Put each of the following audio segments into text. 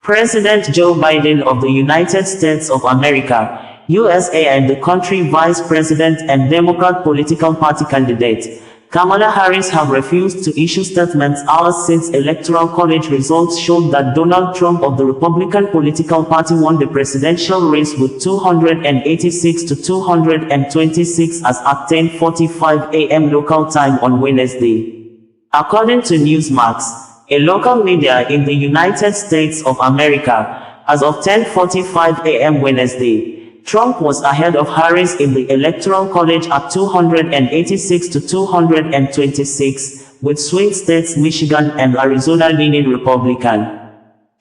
President Joe Biden of the United States of America, USA, and the country Vice President and Democrat political party candidate, Kamala Harris, have refused to issue statements hours since Electoral College results showed that Donald Trump of the Republican political party won the presidential race with 286 to 226 as at 10:45 a.m. local time on Wednesday. According to Newsmax, a local media in the United States of America, as of 10:45 a.m. Wednesday, Trump was ahead of Harris in the Electoral College at 286 to 226, with swing states Michigan and Arizona leaning Republican.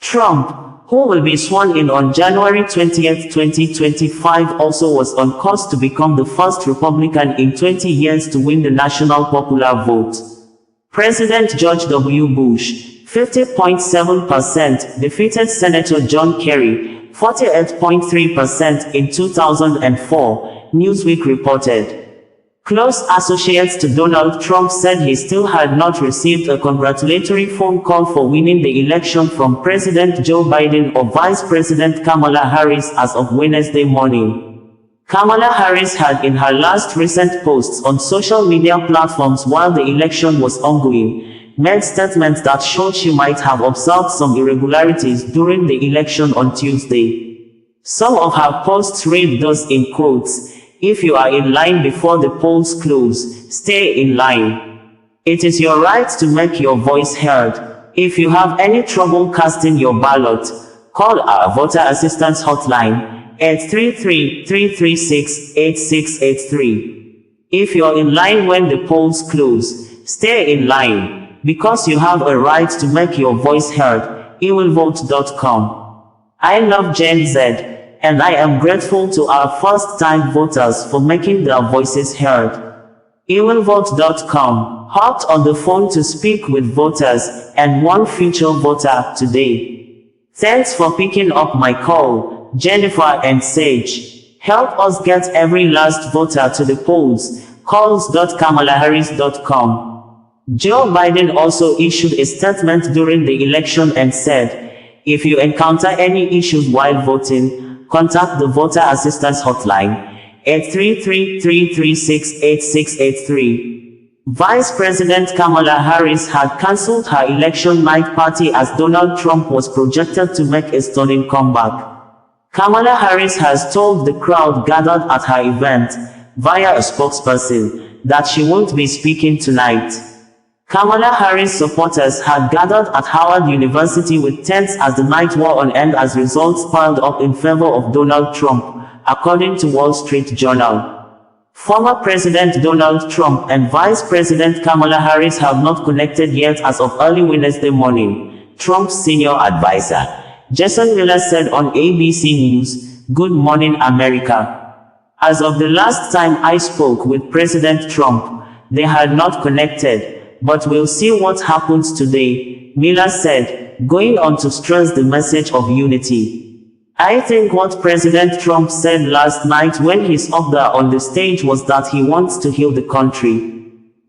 Trump, who will be sworn in on January 20, 2025, also was on course to become the first Republican in 20 years to win the national popular vote. President George W. Bush, 50.7%, defeated Senator John Kerry, 48.3% in 2004, Newsweek reported. Close associates to Donald Trump said he still had not received a congratulatory phone call for winning the election from President Joe Biden or Vice President Kamala Harris as of Wednesday morning. Kamala Harris had, in her last recent posts on social media platforms while the election was ongoing, made statements that showed she might have observed some irregularities during the election on Tuesday. Some of her posts read thus in quotes: "If you are in line before the polls close, stay in line. It is your right to make your voice heard. If you have any trouble casting your ballot, call our voter assistance hotline, 833-336-8683. If you're in line when the polls close, stay in line. Because you have a right to make your voice heard." ewillvote.com. I love Gen Z, and I am grateful to our first-time voters for making their voices heard. ewillvote.com hopped on the phone to speak with voters and one future voter today. "Thanks for picking up my call, Jennifer and Sage. Help us get every last voter to the polls. calls.kamalaharris.com. Joe Biden also issued a statement during the election and said, "If you encounter any issues while voting, contact the voter assistance hotline, 833-336-8683. Vice President Kamala Harris had cancelled her election night party as Donald Trump was projected to make a stunning comeback. Kamala Harris has told the crowd gathered at her event, via a spokesperson, that she won't be speaking tonight. Kamala Harris supporters had gathered at Howard University with tents as the night wore on end as results piled up in favor of Donald Trump, according to Wall Street Journal. Former President Donald Trump and Vice President Kamala Harris have not connected yet as of early Wednesday morning, Trump's senior advisor, Jason Miller, said on ABC News, "Good morning, America. As of the last time I spoke with President Trump, they had not connected. But we'll see what happens today," Miller said, going on to stress the message of unity. "I think what President Trump said last night when he's up there on the stage was that he wants to heal the country.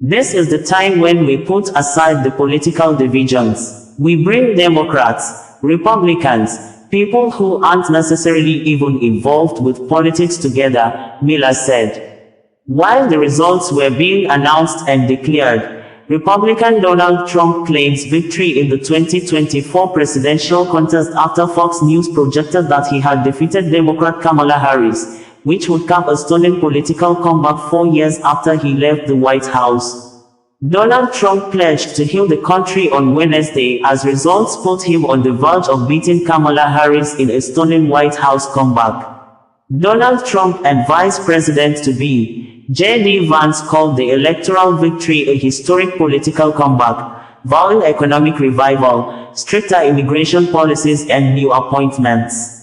This is the time when we put aside the political divisions. We bring Democrats, Republicans, people who aren't necessarily even involved with politics together," Miller said. While the results were being announced and declared, Republican Donald Trump claims victory in the 2024 presidential contest after Fox News projected that he had defeated Democrat Kamala Harris, which would cap a stunning political comeback 4 years after he left the White House. Donald Trump pledged to heal the country on Wednesday as results put him on the verge of beating Kamala Harris in a stunning White House comeback. Donald Trump and Vice President-to-be J.D. Vance called the electoral victory a historic political comeback, vowing economic revival, stricter immigration policies, and new appointments.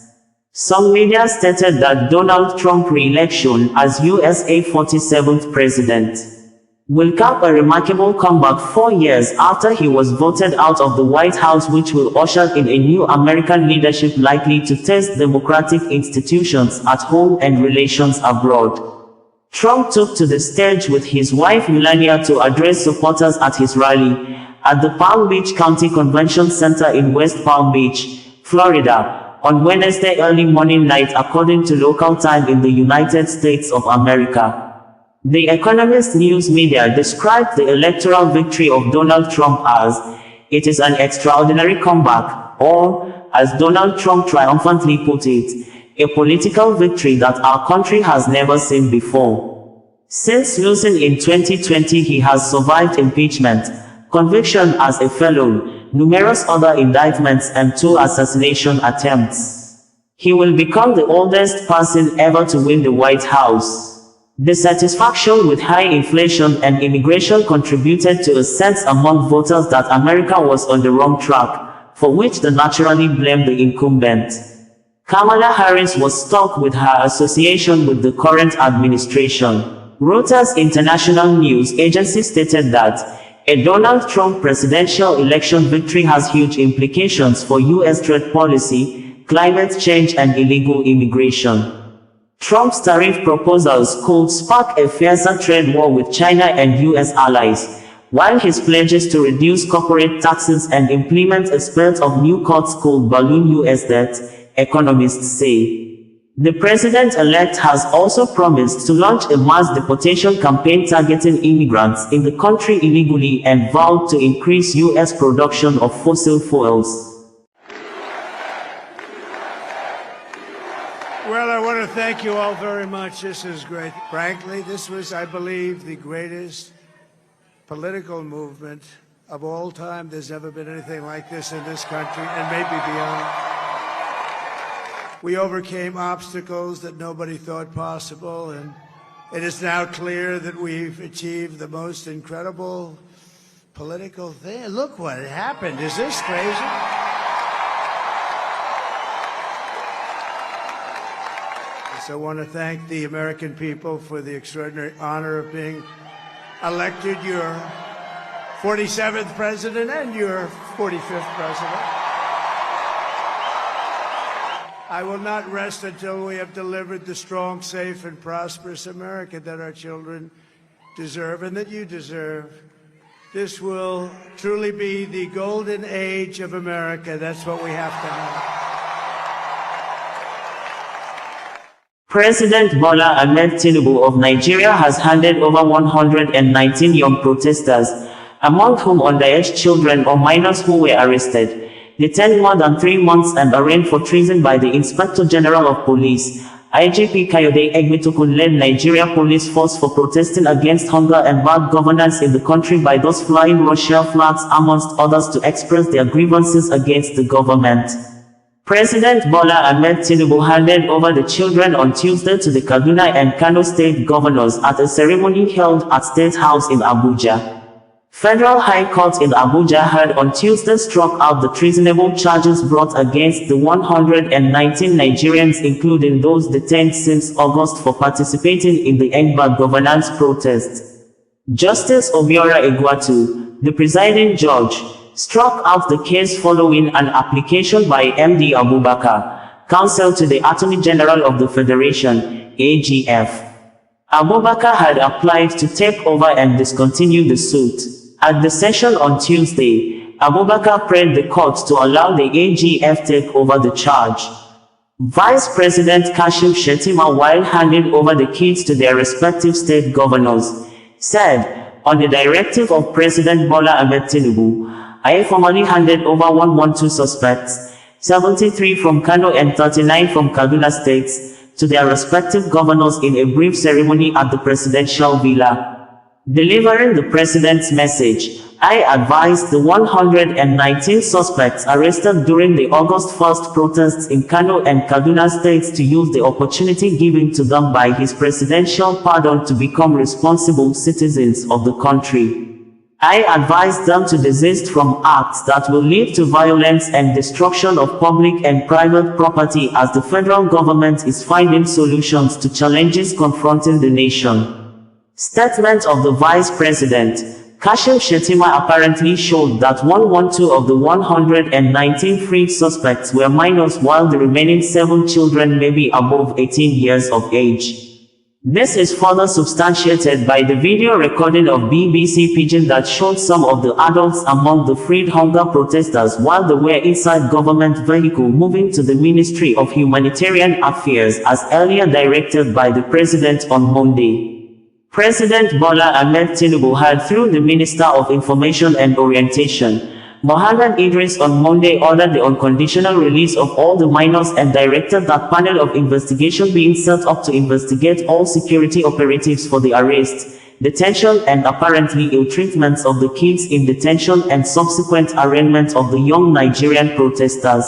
Some media stated that Donald Trump's re-election as USA 47th president will cap a remarkable comeback 4 years after he was voted out of the White House, which will usher in a new American leadership likely to test democratic institutions at home and relations abroad. Trump took to the stage with his wife Melania to address supporters at his rally at the Palm Beach County Convention Center in West Palm Beach, Florida, on Wednesday early morning night according to local time in the United States of America. The Economist news media described the electoral victory of Donald Trump as, "It is an extraordinary comeback," or, as Donald Trump triumphantly put it, "a political victory that our country has never seen before." Since losing in 2020, he has survived impeachment, conviction as a felon, numerous other indictments and 2 assassination attempts. He will become the oldest person ever to win the White House. Dissatisfaction with high inflation and immigration contributed to a sense among voters that America was on the wrong track, for which they naturally blamed the incumbent. Kamala Harris was stuck with her association with the current administration. Reuters International News Agency stated that a Donald Trump presidential election victory has huge implications for U.S. trade policy, climate change and illegal immigration. Trump's tariff proposals could spark a fiercer trade war with China and U.S. allies, while his pledges to reduce corporate taxes and implement a spate of new cuts could balloon U.S. debt, economists say. The president-elect has also promised to launch a mass deportation campaign targeting immigrants in the country illegally and vowed to increase U.S. production of fossil fuels. Well, I want to thank you all very much. This is great. Frankly, this was, I believe, the greatest political movement of all time. There's never been anything like this in this country, and maybe beyond. We overcame obstacles that nobody thought possible, and it is now clear that we've achieved the most incredible political thing. Look what happened. Is this crazy? So I want to thank the American people for the extraordinary honor of being elected your 47th president and your 45th president. I will not rest until we have delivered the strong, safe, and prosperous America that our children deserve and that you deserve. This will truly be the golden age of America. That's what we have to have. President Bola Ahmed Tinubu of Nigeria has handed over 119 young protesters, among whom underaged children or minors who were arrested, detained more than 3 months and arraigned for treason by the Inspector General of Police, IGP Kayode Egbetokun led Nigeria police force for protesting against hunger and bad governance in the country by those flying Russia flags amongst others to express their grievances against the government. President Bola Ahmed Tinubu handed over the children on Tuesday to the Kaduna and Kano state governors at a ceremony held at State House in Abuja. Federal High Court in Abuja heard on Tuesday struck out the treasonable charges brought against the 119 Nigerians, including those detained since August for participating in the End Bad Governance protest. Justice Obiora Egwatu, the presiding judge, struck out the case following an application by MD Abubakar, counsel to the Attorney General of the Federation, AGF. Abubakar had applied to take over and discontinue the suit. At the session on Tuesday, Abubakar prayed the court to allow the AGF take over the charge. Vice President Kashim Shettima, while handing over the keys to their respective state governors, said, "On the directive of President Bola Ahmed Tinubu, I formally handed over 112 suspects, 73 from Kano and 39 from Kaduna states, to their respective governors in a brief ceremony at the presidential villa." Delivering the president's message, I advised the 119 suspects arrested during the August 1st protests in Kano and Kaduna states to use the opportunity given to them by his presidential pardon to become responsible citizens of the country. I advised them to desist from acts that will lead to violence and destruction of public and private property as the federal government is finding solutions to challenges confronting the nation. Statement of the Vice President, Kashim Shettima, apparently showed that 112 of the 119 freed suspects were minors while the remaining 7 children may be above 18 years of age. This is further substantiated by the video recording of BBC Pidgin that showed some of the adults among the freed hunger protesters while they were inside government vehicle moving to the Ministry of Humanitarian Affairs as earlier directed by the President on Monday. President Bola Ahmed Tinubu had, through the Minister of Information and Orientation, Mohammed Idris, on Monday ordered the unconditional release of all the minors and directed that panel of investigation being set up to investigate all security operatives for the arrest, detention and apparently ill treatments of the kids in detention and subsequent arraignment of the young Nigerian protesters.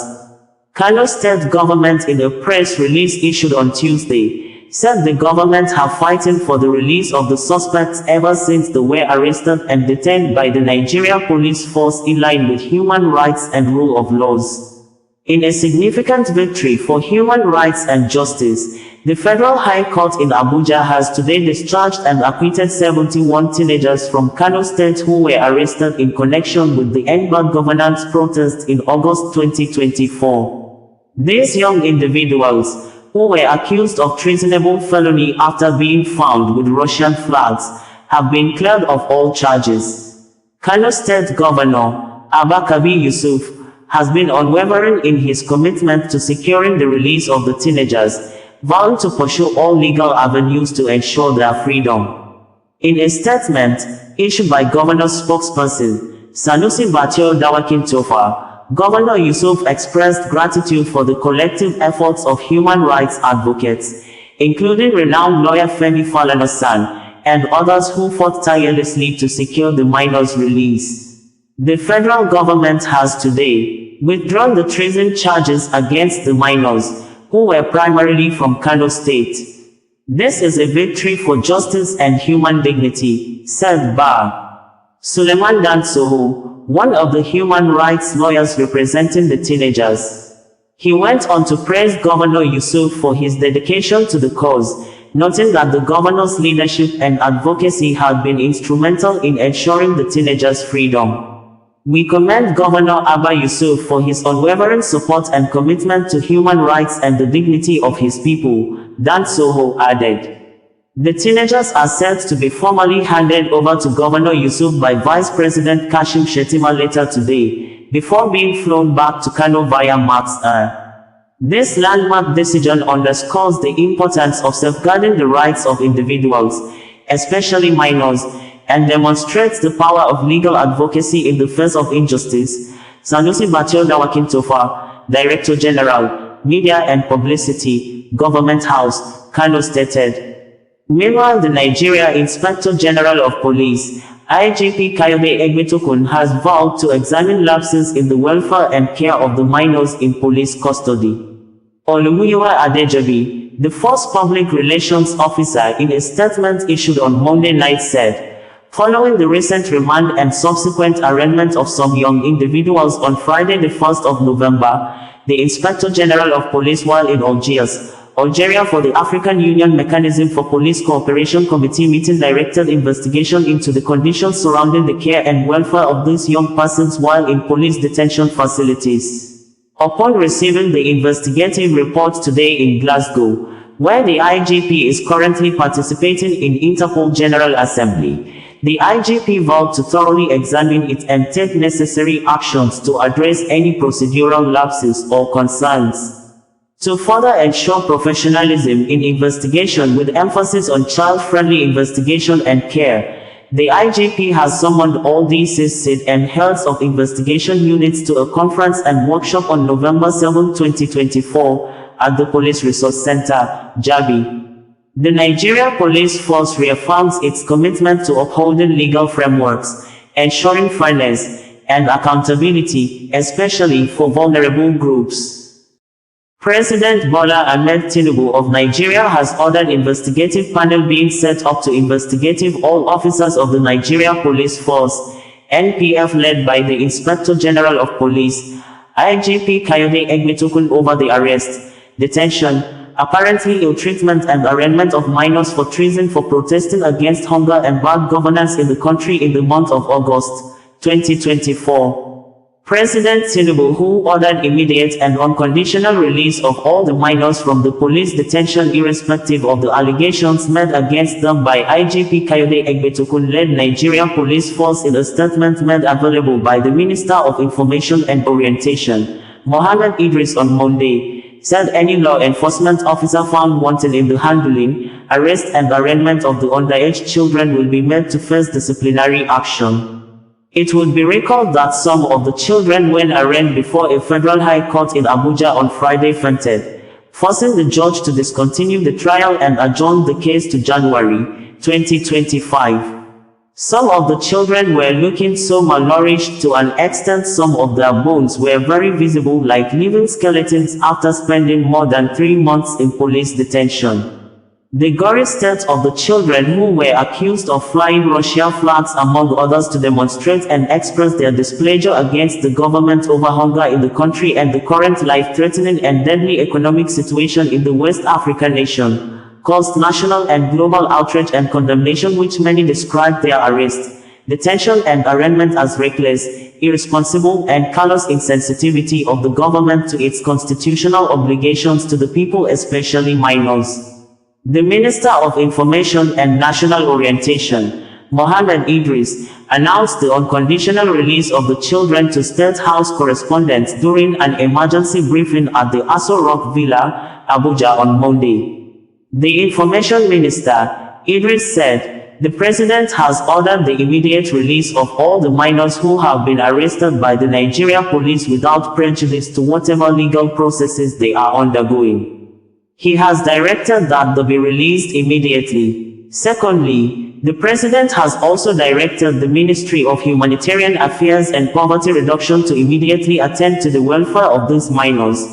Kano State government, in a press release issued on Tuesday, said the government have fighting for the release of the suspects ever since they were arrested and detained by the Nigeria police force in line with human rights and rule of laws. In a significant victory for human rights and justice, the Federal High Court in Abuja has today discharged and acquitted 71 teenagers from Kano State who were arrested in connection with the End Bad Governance protest in August 2024. These young individuals, who were accused of treasonable felony after being found with Russian flags, have been cleared of all charges. Kano State Governor Abba Kabir Yusuf has been unwavering in his commitment to securing the release of the teenagers, vowing to pursue all legal avenues to ensure their freedom. In a statement issued by Governor's spokesperson, Sanusi Batio Dawakin Tofa, Governor Yusuf expressed gratitude for the collective efforts of human rights advocates, including renowned lawyer Femi Falana and others who fought tirelessly to secure the minors' release. The federal government has today withdrawn the treason charges against the minors, who were primarily from Kano State. This is a victory for justice and human dignity, said Suleiman Dansoho, one of the human rights lawyers representing the teenagers. He went on to praise Governor Yusuf for his dedication to the cause, noting that the governor's leadership and advocacy had been instrumental in ensuring the teenagers' freedom. We commend Governor Abba Yusuf for his unwavering support and commitment to human rights and the dignity of his people, Dansoho added. The teenagers are set to be formally handed over to Governor Yusuf by Vice President Kashim Shettima later today, before being flown back to Kano via Max Air. This landmark decision underscores the importance of safeguarding the rights of individuals, especially minors, and demonstrates the power of legal advocacy in the face of injustice. Sanusi Batio Dawakin Tofa, Director General, Media and Publicity, Government House, Kano stated. Meanwhile, the Nigeria Inspector General of Police, IGP Kayode Egbetokun, has vowed to examine lapses in the welfare and care of the minors in police custody. Olumuyiwa Adejobi, the first public relations officer, in a statement issued on Monday night said, following the recent remand and subsequent arraignment of some young individuals on Friday the 1st of November, the Inspector General of Police, while in Algeria for the African Union Mechanism for Police Cooperation Committee meeting, directed investigation into the conditions surrounding the care and welfare of these young persons while in police detention facilities. Upon receiving the investigative report today in Glasgow, where the IGP is currently participating in Interpol General Assembly, the IGP vowed to thoroughly examine it and take necessary actions to address any procedural lapses or concerns. To further ensure professionalism in investigation with emphasis on child-friendly investigation and care, the IGP has summoned all DCID and heads of investigation units to a conference and workshop on November 7, 2024, at the Police Resource Center, Jabi. The Nigeria Police Force reaffirms its commitment to upholding legal frameworks, ensuring fairness and accountability, especially for vulnerable groups. President Bola Ahmed Tinubu of Nigeria has ordered investigative panel being set up to investigate all officers of the Nigeria Police Force, NPF, led by the Inspector General of Police, IGP Kayode Egbetokun, over the arrest, detention, apparently ill treatment and arraignment of minors for treason for protesting against hunger and bad governance in the country in the month of August 2024. President Tinubu, who ordered immediate and unconditional release of all the minors from the police detention irrespective of the allegations made against them by IGP Kayode Egbetokun led Nigerian Police Force in a statement made available by the Minister of Information and Orientation, Mohammed Idris on Monday, said any law enforcement officer found wanting in the handling, arrest and arraignment of the underage children will be made to face disciplinary action. It would be recalled that some of the children when arraigned before a federal high court in Abuja on Friday fainted, forcing the judge to discontinue the trial and adjourn the case to January 2025. Some of the children were looking so malnourished to an extent some of their bones were very visible like living skeletons after spending more than 3 months in police detention. The gory state of the children who were accused of flying Russia flags among others to demonstrate and express their displeasure against the government over hunger in the country and the current life-threatening and deadly economic situation in the West African nation, caused national and global outrage and condemnation, which many described their arrest, detention and arraignment as reckless, irresponsible and callous insensitivity of the government to its constitutional obligations to the people, especially minors. The Minister of Information and National Orientation, Mohammed Idris, announced the unconditional release of the children to State House correspondents during an emergency briefing at the Aso Rock Villa, Abuja on Monday. The Information Minister, Idris, said, the President has ordered the immediate release of all the minors who have been arrested by the Nigeria police without prejudice to whatever legal processes they are undergoing. He has directed that they be released immediately. Secondly, the President has also directed the Ministry of Humanitarian Affairs and Poverty Reduction to immediately attend to the welfare of these minors,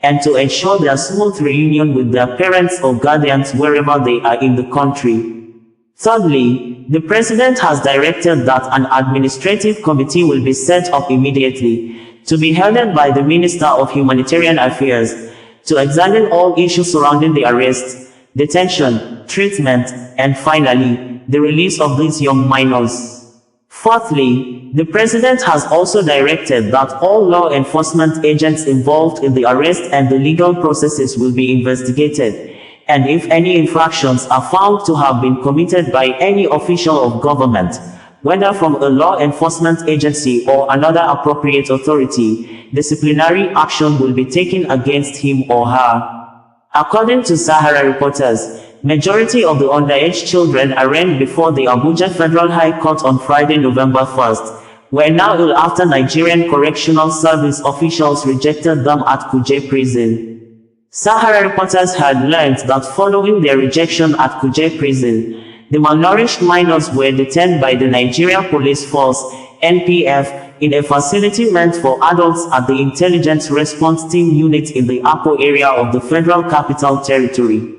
and to ensure their smooth reunion with their parents or guardians wherever they are in the country. Thirdly, the President has directed that an administrative committee will be set up immediately, to be headed by the Minister of Humanitarian Affairs, to examine all issues surrounding the arrest, detention, treatment, and finally, the release of these young minors. Fourthly, the President has also directed that all law enforcement agents involved in the arrest and the legal processes will be investigated, and if any infractions are found to have been committed by any official of government, whether from a law enforcement agency or another appropriate authority, disciplinary action will be taken against him or her. According to Sahara reporters, majority of the underage children arraigned before the Abuja Federal High Court on Friday, November 1st, were now ill after Nigerian Correctional Service officials rejected them at Kuje Prison. Sahara reporters had learned that following their rejection at Kuje Prison, the malnourished minors were detained by the Nigeria Police Force, NPF, in a facility meant for adults at the Intelligence Response Team unit in the Akko area of the Federal Capital Territory.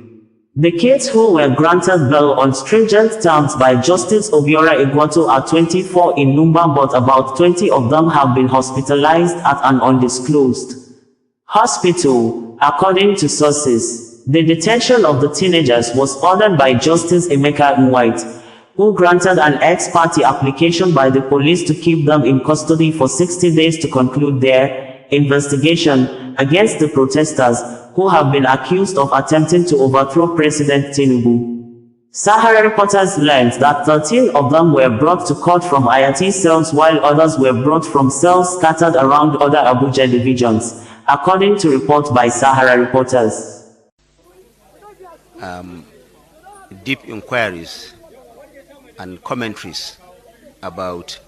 The kids who were granted bail on stringent terms by Justice Obiora Egwuatu are 24 in number, but about 20 of them have been hospitalized at an undisclosed hospital, according to sources. The detention of the teenagers was ordered by Justice Emeka Nwite, who granted an ex-parte application by the police to keep them in custody for 60 days to conclude their investigation against the protesters, who have been accused of attempting to overthrow President Tinubu. Sahara reporters learned that 13 of them were brought to court from IAT cells while others were brought from cells scattered around other Abuja divisions, according to reports by Sahara reporters. Deep inquiries and commentaries about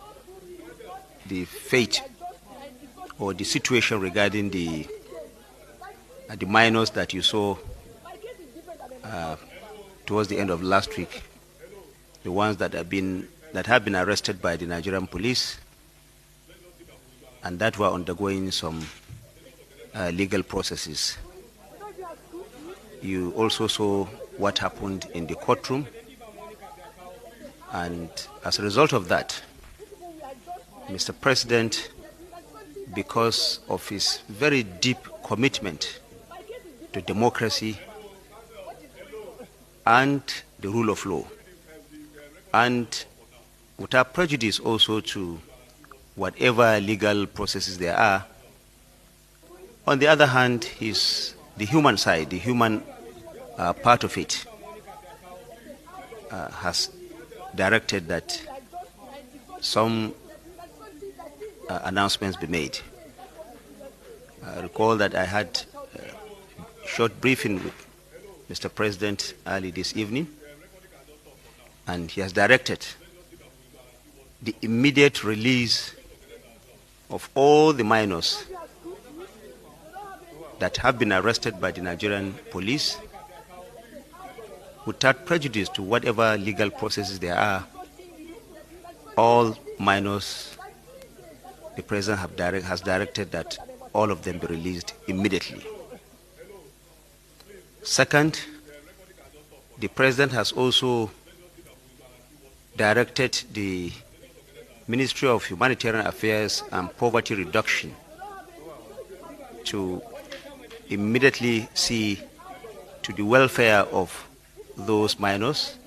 the fate or the situation regarding the minors that you saw towards the end of last week, the ones that have been arrested by the Nigerian police and that were undergoing some legal processes. You also saw what happened in the courtroom, and as a result of that, Mr. President, because of his very deep commitment to democracy and the rule of law, and without prejudice also to whatever legal processes there are. On the other hand, is the human side, the human part of it, has directed that some announcements be made. I recall that I had a short briefing with Mr. President early this evening, and he has directed the immediate release of all the minors that have been arrested by the Nigerian police without prejudice to whatever legal processes there are. All minors, the President has directed that all of them be released immediately. Second, the President has also directed the Ministry of Humanitarian Affairs and Poverty Reduction to immediately see to the welfare of those minors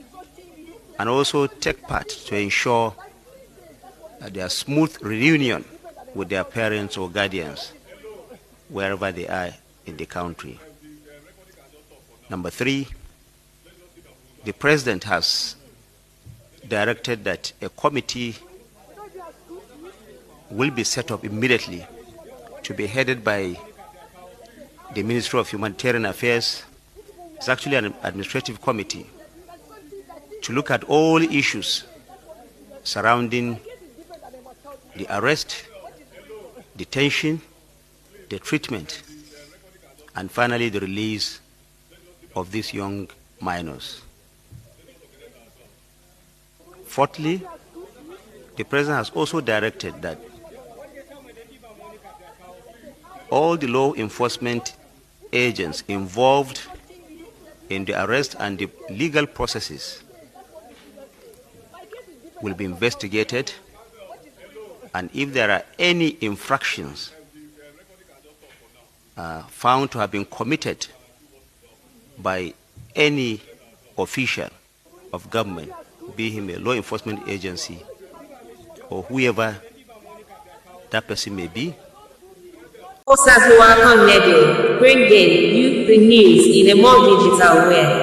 and also take part to ensure their smooth reunion with their parents or guardians wherever they are in the country. Number three, the President has directed that a committee will be set up immediately to be headed by the Ministry of Humanitarian Affairs. It's actually an administrative committee to look at all issues surrounding the arrest, detention, the treatment, and finally the release of these young minors. Fourthly, the President has also directed that all the law enforcement agents involved in the arrest and the legal processes will be investigated, and if there are any infractions found to have been committed by any official of government, be him a law enforcement agency or whoever that person may be. Osazuwa Connect, bringing you the news in a more digital way.